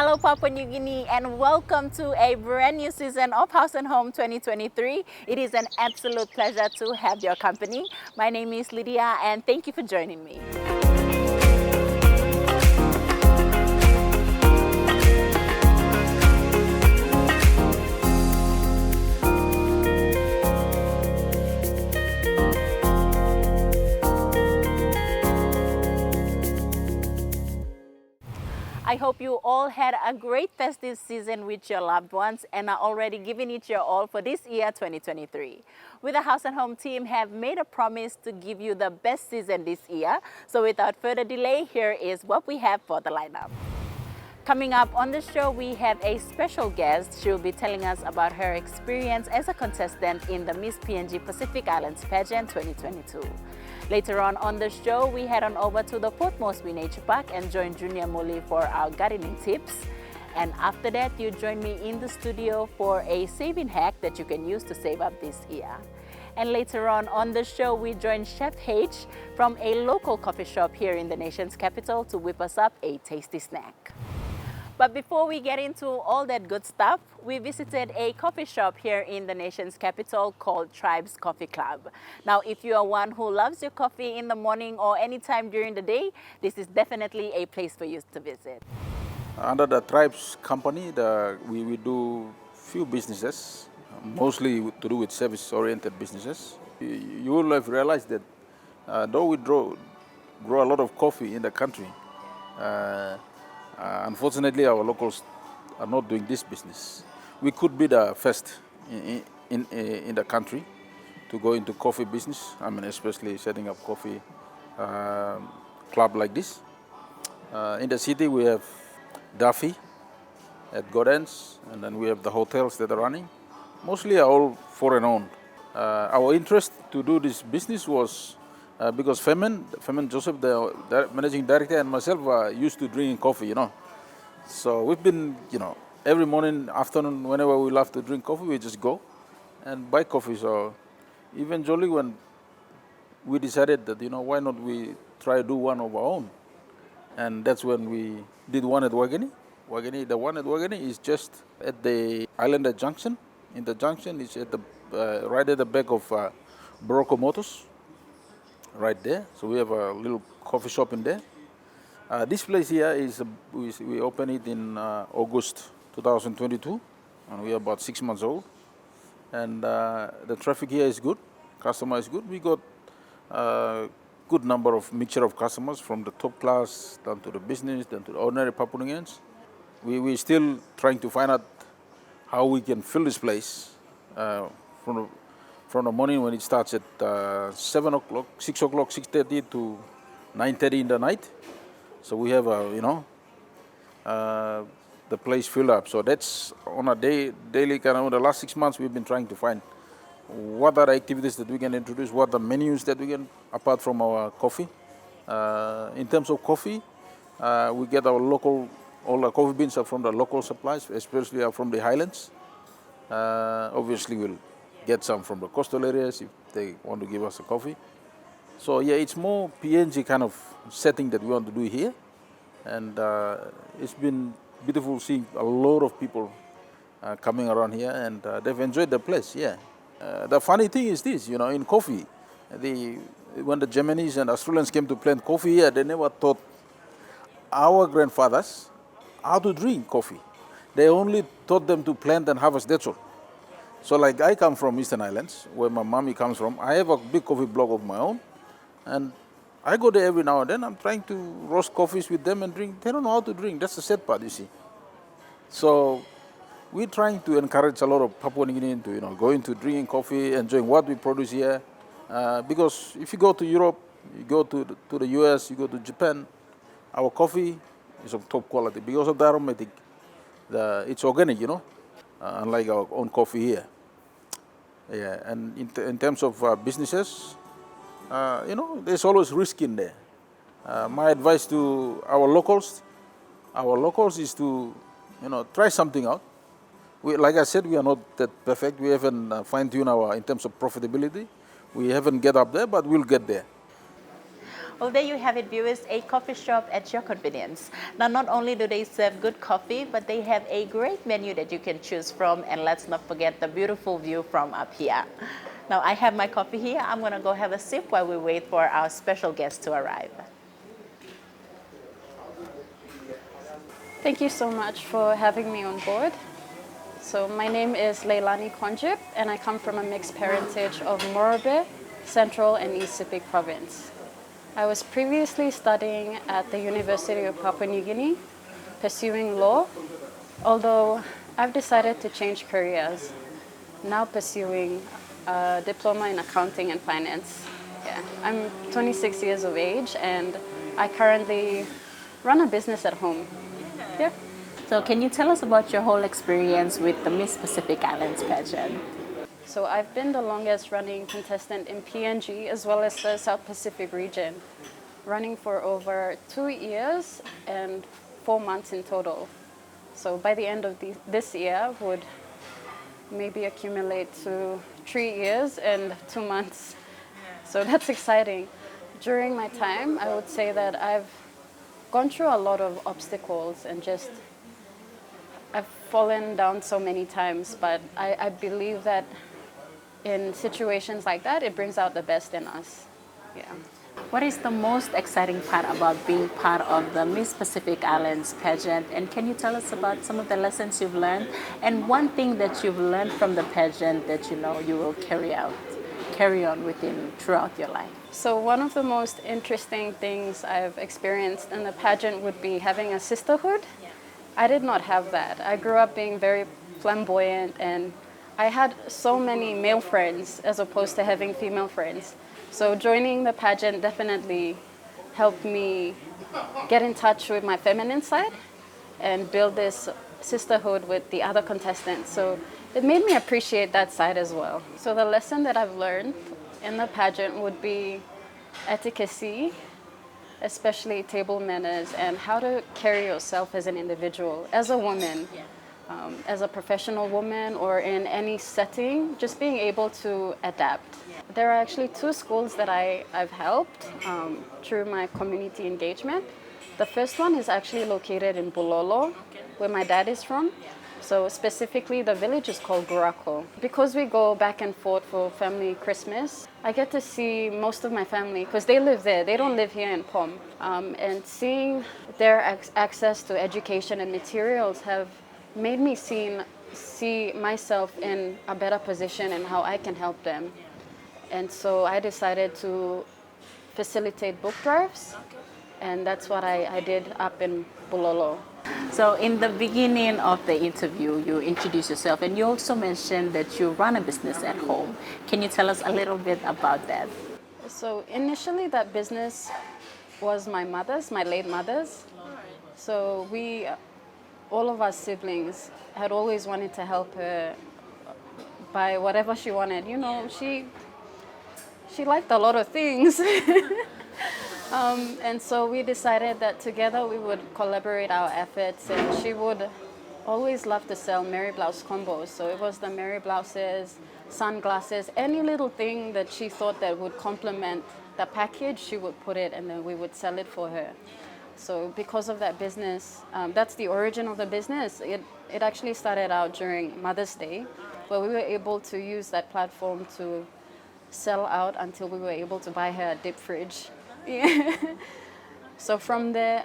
Mahalo Papua New Guinea and welcome to a brand new season of House and Home 2023. It is an absolute pleasure to have your company. My name is Lydia and thank you for joining me. I hope you all had a great festive season with your loved ones and are already giving it your all for this year 2023. We the House and Home team have made a promise to give you the best season this year. So without further delay, here is what we have for the lineup. Coming up on the show, we have a special guest. She'll be telling us about her experience as a contestant in the Miss PNG Pacific Islands pageant 2022. Later on the show, we head on over to the Port Moresby Nature Park and join Junior Muli for our gardening tips. And after that, you join me in the studio for a saving hack that you can use to save up this year. And later on the show, we join Chef H from a local coffee shop here in the nation's capital to whip us up a tasty snack. But before we get into all that good stuff, we visited a coffee shop here in the nation's capital called Tribes Coffee Club. Now, if you are one who loves your coffee in the morning or anytime during the day, this is definitely a place for you to visit. Under the Tribes company, we do few businesses, mostly to do with service-oriented businesses. You will have realized that though we grow a lot of coffee in the country, unfortunately, our locals are not doing this business. We could be the first in the country to go into coffee business. I mean, especially setting up coffee club like this. In the city, we have Duffy at Gordon's, and then we have the hotels that are running. Mostly are all foreign owned. Our interest to do this business was because Femen Joseph, the managing director, and myself are used to drinking coffee, So we've been, every morning, afternoon, whenever we love to drink coffee, we just go and buy coffee. So eventually when we decided that, why not we try to do one of our own? And that's when we did one at Wageni. The one at Wageni is just at the Islander Junction. In the junction, it's at the right at the back of Barocco Motors. Right there, so we have a little coffee shop in there. This place here is we opened it in August 2022, and we are about 6 months old. And the traffic here is good, customer is good. We got a good number of mixture of customers from the top class down to the business, down to the ordinary Papua New Guineans. We're still trying to find out how we can fill this place from the morning when it starts at 7 o'clock, 6 o'clock, 6:30 to 9:30 in the night. So we have the place filled up. So that's on a daily kind of, the last 6 months we've been trying to find what are activities that we can introduce, what are menus that we can, apart from our coffee. In terms of coffee, we get our local, all the coffee beans are from the local suppliers, especially are from the highlands. Obviously we'll get some from the coastal areas if they want to give us a coffee. So yeah, it's more PNG kind of setting that we want to do here. And it's been beautiful seeing a lot of people coming around here, and they've enjoyed the place, yeah. The funny thing is this, in coffee, when the Japanese and Australians came to plant coffee here, they never taught our grandfathers how to drink coffee. They only taught them to plant and harvest, that's all. So like I come from Eastern Islands, where my mommy comes from. I have a big coffee block of my own, and I go there every now and then. I'm trying to roast coffees with them and drink. They don't know how to drink. That's the sad part, you see. So we're trying to encourage a lot of Papua New Guineans to, go into drinking coffee, enjoying what we produce here. Because if you go to Europe, you go to the US, you go to Japan, our coffee is of top quality because of the aromatic. It's organic, unlike our own coffee here. Yeah, and in terms of businesses, there's always risk in there. My advice to our locals is to, try something out. Like I said, we are not that perfect. We haven't fine-tuned in terms of profitability. We haven't get up there, but we'll get there. Well, there you have it, viewers, a coffee shop at your convenience. Now, not only do they serve good coffee, but they have a great menu that you can choose from. And let's not forget the beautiful view from up here. Now, I have my coffee here. I'm going to go have a sip while we wait for our special guest to arrive. Thank you so much for having me on board. So my name is Leilani Konjip, and I come from a mixed parentage of Moresby, Central and East Sepik Province. I was previously studying at the University of Papua New Guinea, pursuing law, although I've decided to change careers, now pursuing a diploma in accounting and finance. Yeah. I'm 26 years of age, and I currently run a business at home. Yeah. So can you tell us about your whole experience with the Miss Pacific Islands pageant? So I've been the longest running contestant in PNG as well as the South Pacific region, running for over 2 years and 4 months in total. So by the end of this year would maybe accumulate to 3 years and 2 months. So that's exciting. During my time, I would say that I've gone through a lot of obstacles and just I've fallen down so many times, but I believe that in situations like that, it brings out the best in us. Yeah. What is the most exciting part about being part of the Miss Pacific Islands pageant? And can you tell us about some of the lessons you've learned and one thing that you've learned from the pageant that you know you will carry on within throughout your life? So one of the most interesting things I've experienced in the pageant would be having a sisterhood. I did not have that. I grew up being very flamboyant, and I had so many male friends as opposed to having female friends. So joining the pageant definitely helped me get in touch with my feminine side and build this sisterhood with the other contestants. So it made me appreciate that side as well. So the lesson that I've learned in the pageant would be etiquette, especially table manners, and how to carry yourself as an individual, as a woman, as a professional woman, or in any setting, just being able to adapt. There are actually 2 schools that I've helped through my community engagement. The first one is actually located in Bulolo, where my dad is from. So specifically, the village is called Gurako. Because we go back and forth for family Christmas, I get to see most of my family, because they live there. They don't live here in Pom. And seeing their access to education and materials have made me see myself in a better position and how I can help them. And so I decided to facilitate book drives, and that's what I did up in Bulolo. So in the beginning of the interview, you introduced yourself and you also mentioned that you run a business at home. Can you tell us a little bit about that? So initially that business was my mother's, my late mother's. So we, all of our siblings, had always wanted to help her buy whatever she wanted. You know, she liked a lot of things. And so we decided that together we would collaborate our efforts, and she would always love to sell Mary Blouse combos. So it was the Mary Blouses, sunglasses, any little thing that she thought that would complement the package, she would put it and then we would sell it for her. So because of that business, that's the origin of the business. It actually started out during Mother's Day, where we were able to use that platform to sell out until we were able to buy her a deep fridge. Yeah. So from there,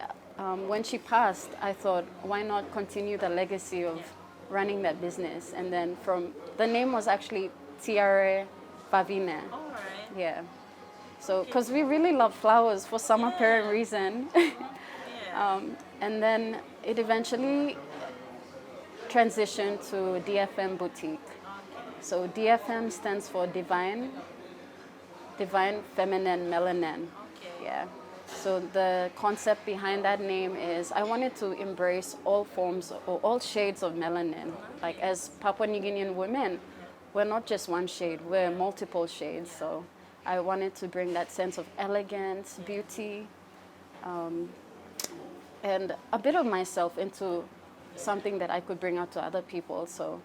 when she passed, I thought, why not continue the legacy of running that business? And then the name was actually Tiare Vavine. All right. Yeah. So, because we really love flowers for some apparent reason. And then it eventually transitioned to DFM Boutique. So DFM stands for Divine Feminine Melanin. Yeah. So the concept behind that name is I wanted to embrace all forms or all shades of melanin. Like as Papua New Guinean women, we're not just one shade, we're multiple shades. So I wanted to bring that sense of elegance, beauty, and a bit of myself into something that I could bring out to other people. So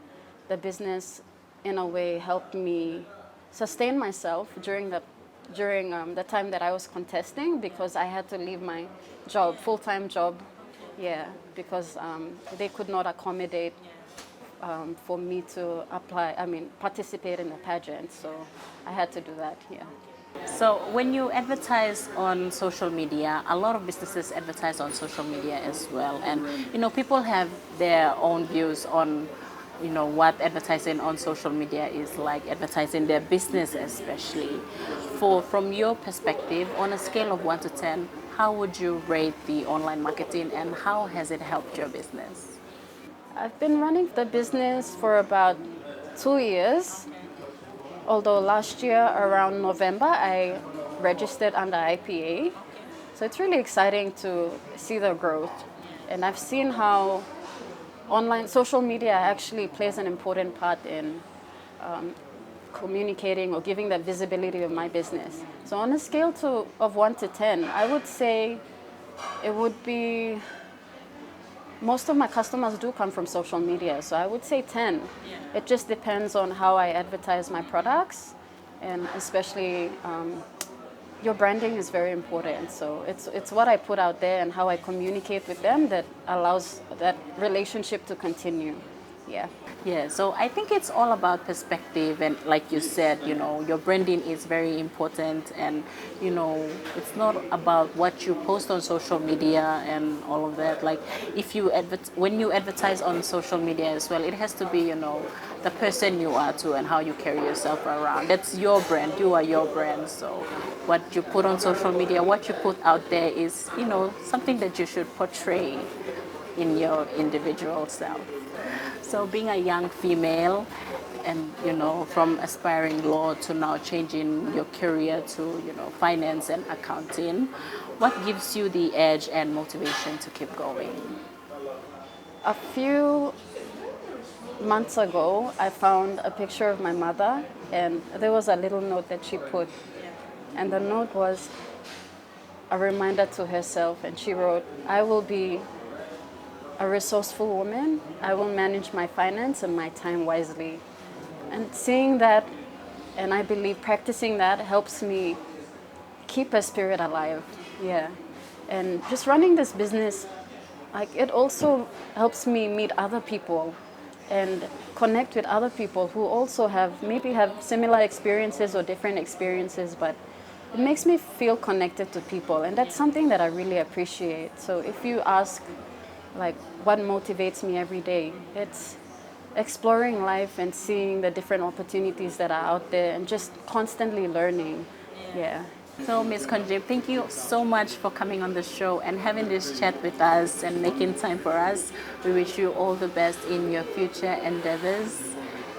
the business, in a way, helped me sustain myself during the during the time that I was contesting, because I had to leave my job, full-time job, yeah, because they could not accommodate for me to participate in the pageant. So I had to do that, yeah. So when you advertise on social media, a lot of businesses advertise on social media as well. And, people have their own views on, what advertising on social media is like, advertising their business especially. From your perspective, on a scale of 1 to 10, how would you rate the online marketing and how has it helped your business? I've been running the business for about 2 years. Although last year around November, I registered under IPA. So it's really exciting to see the growth. And I've seen how online social media actually plays an important part in communicating or giving that visibility of my business. So on a scale of 1 to 10, I would say it would be, most of my customers do come from social media, so I would say 10. It just depends on how I advertise my products, and especially your branding is very important. So it's what I put out there and how I communicate with them that allows that relationship to continue. Yeah. Yeah, so I think it's all about perspective, and like you said, your branding is very important, and it's not about what you post on social media and all of that. Like if you when you advertise on social media as well, it has to be the person you are too and how you carry yourself around. That's your brand. You are your brand. So what you put on social media, what you put out there is something that you should portray in your individual self. So being a young female and, from aspiring law to now changing your career to, finance and accounting, what gives you the edge and motivation to keep going? A few months ago, I found a picture of my mother, and there was a little note that she put. And the note was a reminder to herself, and she wrote, "I will be a resourceful woman. I will manage my finance and my time wisely." And seeing that, and I believe practicing that, helps me keep a spirit alive. Yeah. And just running this business, it also helps me meet other people and connect with other people who also have similar experiences or different experiences, but it makes me feel connected to people, and that's something that I really appreciate. So if you ask, what motivates me every day, it's exploring life and seeing the different opportunities that are out there and just constantly learning. Yeah. So Ms. Konjib, thank you so much for coming on the show and having this chat with us and making time for us. We wish you all the best in your future endeavors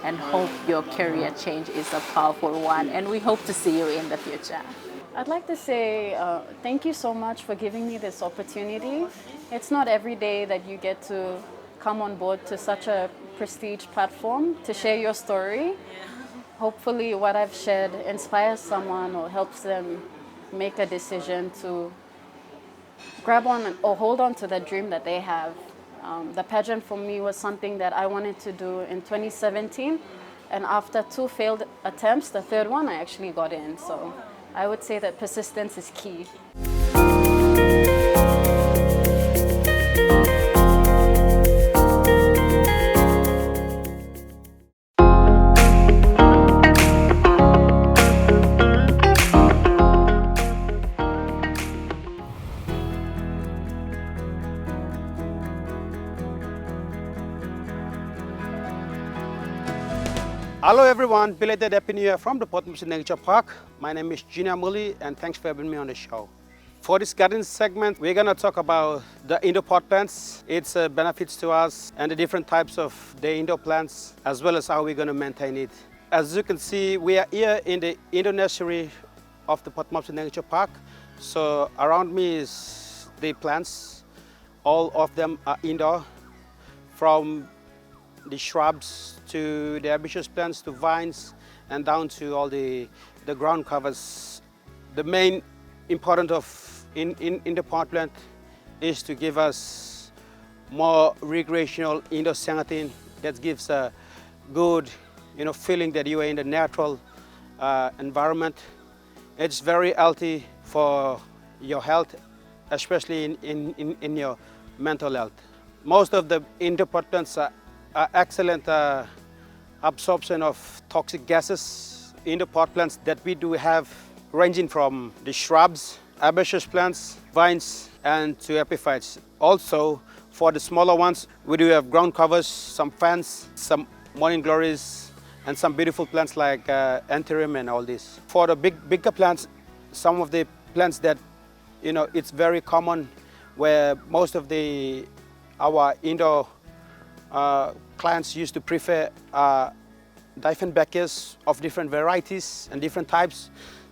and hope your career change is a powerful one, and we hope to see you in the future. I'd like to say thank you so much for giving me this opportunity. It's not every day that you get to come on board to such a prestige platform to share your story. Hopefully what I've shared inspires someone or helps them make a decision to grab on or hold on to the dream that they have. The pageant for me was something that I wanted to do in 2017, and after 2 failed attempts, the third one I actually got in. So I would say that persistence is key. Hello everyone, belated Happy New Year from the Port Moresby Nature Park. My name is Junior Muli, and thanks for having me on the show. For this garden segment, we're going to talk about the indoor pot plants, its benefits to us, and the different types of the indoor plants, as well as how we're going to maintain it. As you can see, we are here in the indoor nursery of the Port Moresby Nature Park. So around me is the plants. All of them are indoor, from the shrubs to the herbaceous plants to vines and down to all the ground covers. The main important in the pot plant is to give us more recreational indoor setting that gives a good feeling that you are in the natural environment. It's very healthy for your health, especially in your mental health. Most of the indoor pot plants are excellent absorption of toxic gases. Indoor pot plants that we do have ranging from the shrubs, herbaceous plants, vines, and to epiphytes. Also, for the smaller ones, we do have ground covers, some fans, some morning glories, and some beautiful plants like anthurium and all this. For the bigger plants, some of the plants that, it's very common where most of our indoor clients used to prefer Dieffenbachers of different varieties and different types,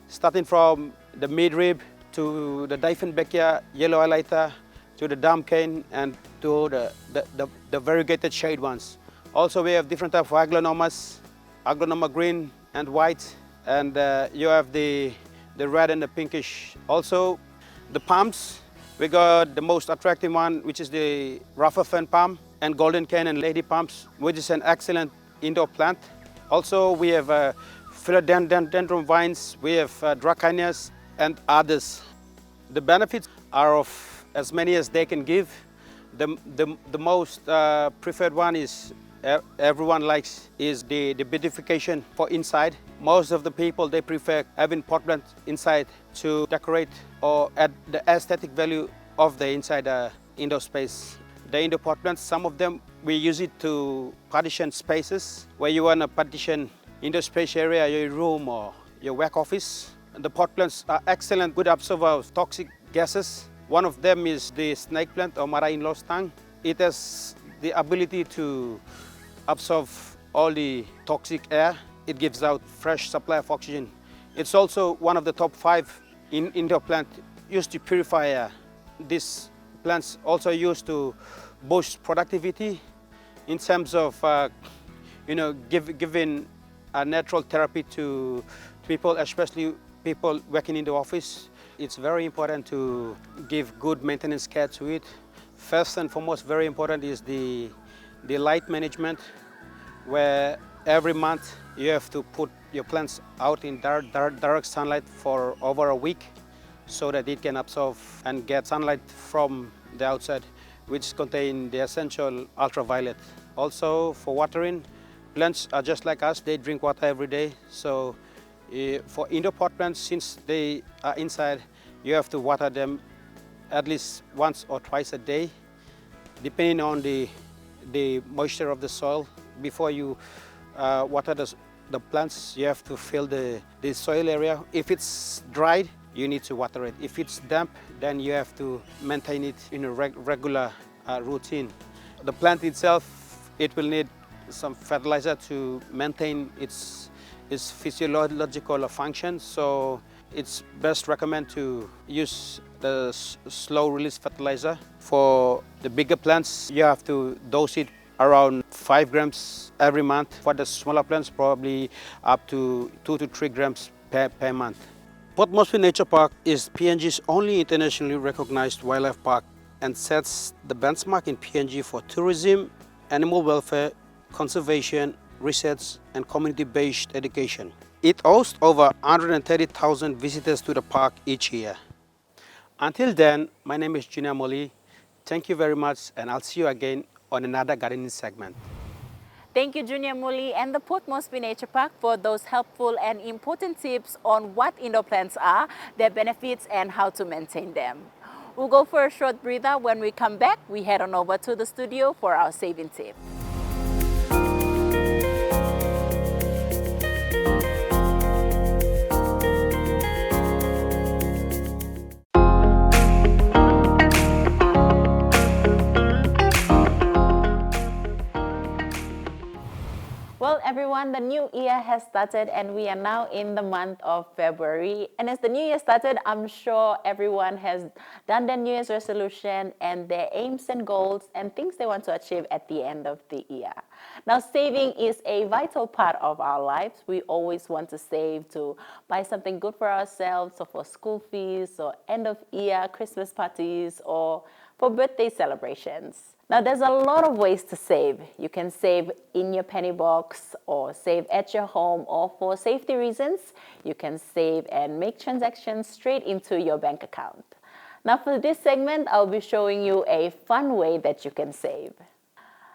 starting from the midrib to the Dieffenbachia yellow highlighter to the dam cane and to the variegated shade ones. Also, we have different types of aglaonoma green and white, and you have the red and the pinkish. Also, the palms, we got the most attractive one, which is the rougher fern palm and golden cane and lady palms, which is an excellent indoor plant. Also, we have philodendron vines, we have dracanias and others. The benefits are of as many as they can give. The most preferred one is everyone likes is the beautification for inside. Most of the people, they prefer having pot plants inside to decorate or add the aesthetic value of the inside indoor space. The indoor pot plants, some of them, we use it to partition spaces where you want to partition indoor space area, your room or your work office. And the pot plants are excellent, good absorber of toxic gases. One of them is the snake plant or mother-in-law's tongue. It has the ability to absorb all the toxic air. It gives out fresh supply of oxygen. It's also one of the top 5 indoor plants used to purify air. These plants also used to boost productivity in terms of giving a natural therapy to people, especially people working in the office. It's very important to give good maintenance care to it. First and foremost, very important is the light management, where every month you have to put your plants out in direct sunlight for over a week so that it can absorb and get sunlight from the outside, which contain the essential ultraviolet. Also, for watering, plants are just like us, they drink water every day. So for indoor pot plants, since they are inside, you have to water them at least once or twice a day, depending on the moisture of the soil. Before you water the plants, you have to fill the soil area. If it's dried, you need to water it. If it's damp, then you have to maintain it in a regular routine. The plant itself, it will need some fertilizer to maintain its physiological function. So it's best recommended to use the slow release fertilizer. For the bigger plants, you have to dose it around 5 grams every month. For the smaller plants, probably up to 2 to 3 grams per month. Port Moresby Nature Park is PNG's only internationally recognized wildlife park and sets the benchmark in PNG for tourism, animal welfare, conservation, research, and community-based education. It hosts over 130,000 visitors to the park each year. Until then, my name is Junior Moli. Thank you very much, and I'll see you again on another gardening segment. Thank you, Junior Muli and the Port Moresby Nature Park for those helpful and important tips on what indoor plants are, their benefits, and how to maintain them. We'll go for a short breather. When we come back, we head on over to the studio for our saving tip. Well, everyone, the new year has started and we are now in the month of February. And as the new year started, I'm sure everyone has done their New Year's resolution and their aims and goals and things they want to achieve at the end of the year. Now, saving is a vital part of our lives. We always want to save to buy something good for ourselves, or for school fees, or end of year Christmas parties, or for birthday celebrations. Now, there's a lot of ways to save. You can save in your penny box or save at your home, or for safety reasons, you can save and make transactions straight into your bank account. Now, for this segment, I'll be showing you a fun way that you can save.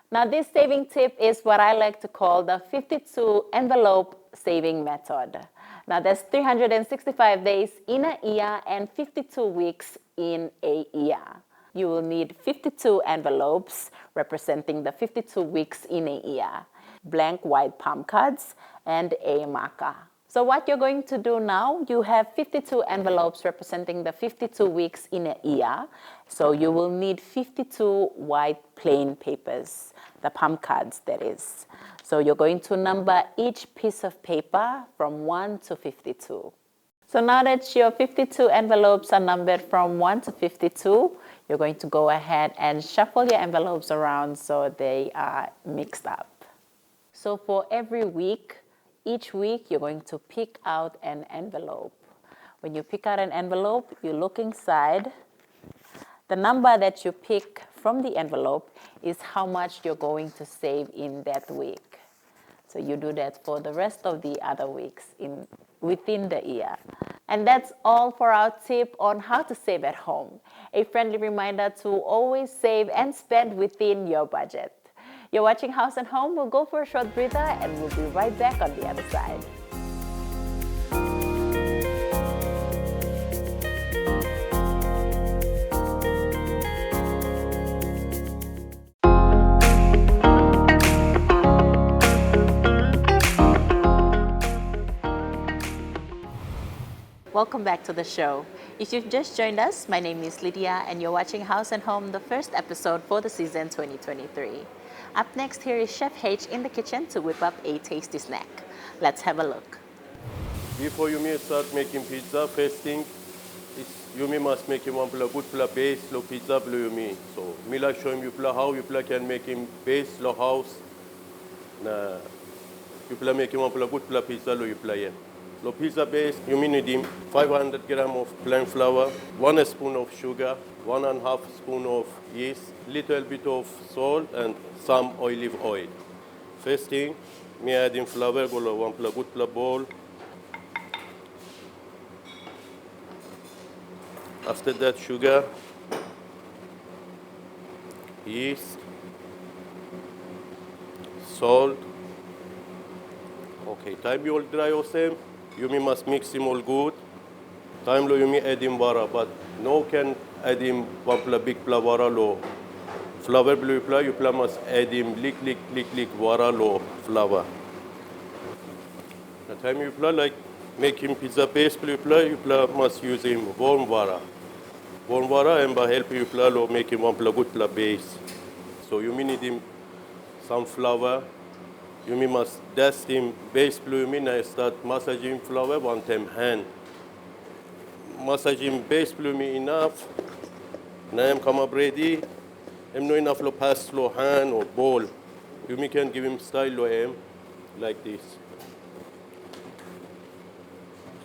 Now, this saving tip is what I like to call the 52 envelope saving method. Now, there's 365 days in a year and 52 weeks in a year. You will need 52 envelopes representing the 52 weeks in a year, blank white palm cards, and a marker. So what you're going to do now, you have 52 envelopes representing the 52 weeks in a year. So you will need 52 white plain papers, the palm cards that is. So you're going to number each piece of paper from 1 to 52. So now that your 52 envelopes are numbered from 1 to 52, you're going to go ahead and shuffle your envelopes around so they are mixed up. So for every week, each week you're going to pick out an envelope. When you pick out an envelope, you look inside. The number that you pick from the envelope is how much you're going to save in that week. So you do that for the rest of the other weeks within the year. And that's all for our tip on how to save at home. A friendly reminder to always save and spend within your budget. You're watching House and Home. We'll go for a short breather and we'll be right back on the other side. Welcome back to the show. If you've just joined us, my name is Lydia and you're watching House and Home, the first episode for the season 2023. Up next, here is Chef H in the kitchen to whip up a tasty snack. Let's have a look. Before you may start making pizza, first thing is you may must make one good base lo pizza blue you may. So Mila show him you how you can make him base lo house. Na you make him one good pizza lo you play. Lo pizza base, you need him 500 gram of plain flour, 1 spoon of sugar, 1.5 spoon of yeast, little bit of salt and some olive oil. First thing, me add in flour, go lo one good bowl. After that, sugar, yeast, salt. Okay, time you all dry or same. You must mix him all good. Time lo you may add him water, but no can add him one big water lo. Flour blue you must add him lick water lo flour. The time you like make him pizza paste you must use him warm water. Warm water and help you lo make him one good base. So you need him some flour. You must dust him base blue you start massaging flour one time hand. Massage him base blue enough. Now I'm come up ready. I'm not enough to pass slow hand or bowl. You can give him style lo like this.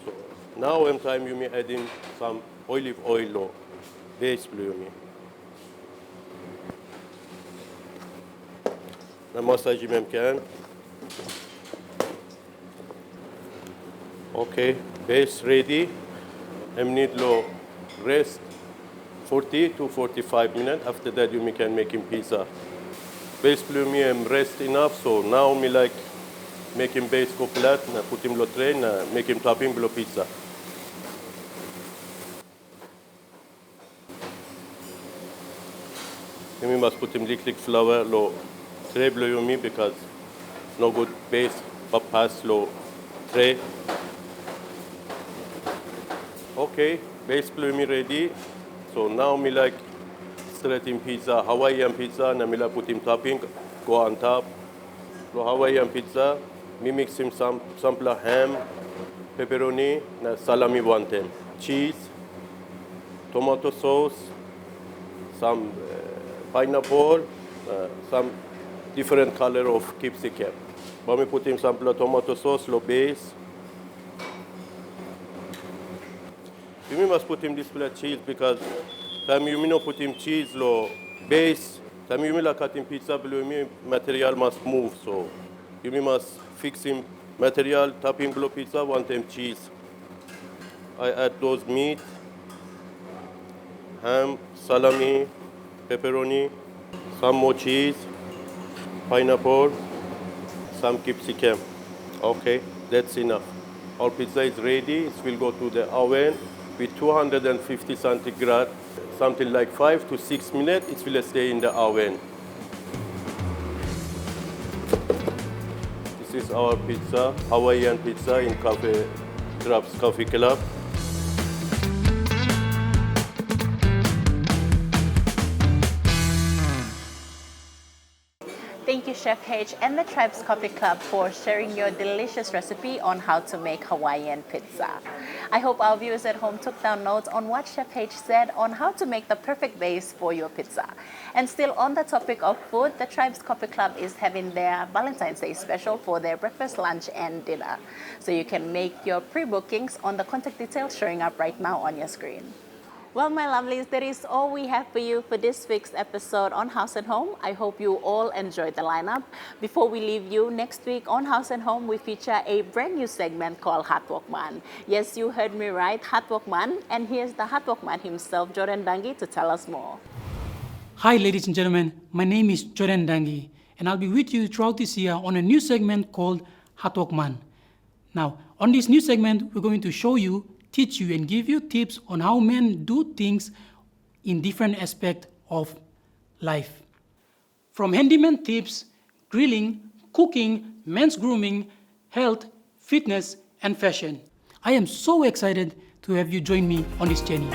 So now I'm time you may add in some olive oil lo base blue me. Now massage him can. Okay, base ready. I need to rest 40 to 45 minutes. After that, you can make him pizza. Base blue me rest enough, so now me like make him base go flat, na put him lo tray, na make him topping below pizza. You must put him lick flour lo tray below me because no good base pass lo tray. Okay, base blue me ready. So now me like straight in pizza, Hawaiian pizza, na me like put him topping, go on top. So Hawaiian pizza, me mix him some ham, pepperoni, na salami one time, cheese, tomato sauce, some pineapple, some different color of capsicum. But me put him some tomato sauce, lo base. You must put him this cheese because time you not put him cheese lo base Tam you mila cutting pizza below me material must move, so you must fix him material, topping below pizza, one time cheese. I add those meat, ham, salami, pepperoni, some more cheese, pineapple, some capsicum. Okay, that's enough. Our pizza is ready. It will go to the oven with 250 centigrade, something like 5 to 6 minutes. It will stay in the oven. This is our pizza, Hawaiian pizza in Cafe Crab's Coffee Club. Thank you, Chef H and the Tribes Coffee Club for sharing your delicious recipe on how to make Hawaiian pizza. I hope our viewers at home took down notes on what Chef H said on how to make the perfect base for your pizza. And still on the topic of food, the Tribes Coffee Club is having their Valentine's Day special for their breakfast, lunch, and dinner. So you can make your pre-bookings on the contact details showing up right now on your screen. Well, my lovelies, that is all we have for you for this week's episode on Haus and Home. I hope you all enjoyed the lineup. Before we leave you, next week on Haus and Home, we feature a brand new segment called Hard Work Man. Yes, you heard me right, Hard Work Man. And here's the Hard Work Man himself, Jordan Dangi, to tell us more. Hi, ladies and gentlemen. My name is Jordan Dangi, and I'll be with you throughout this year on a new segment called Hard Work Man. Now, on this new segment, we're going to show you, teach you, and give you tips on how men do things in different aspects of life. From handyman tips, grilling, cooking, men's grooming, health, fitness, and fashion. I am so excited to have you join me on this journey.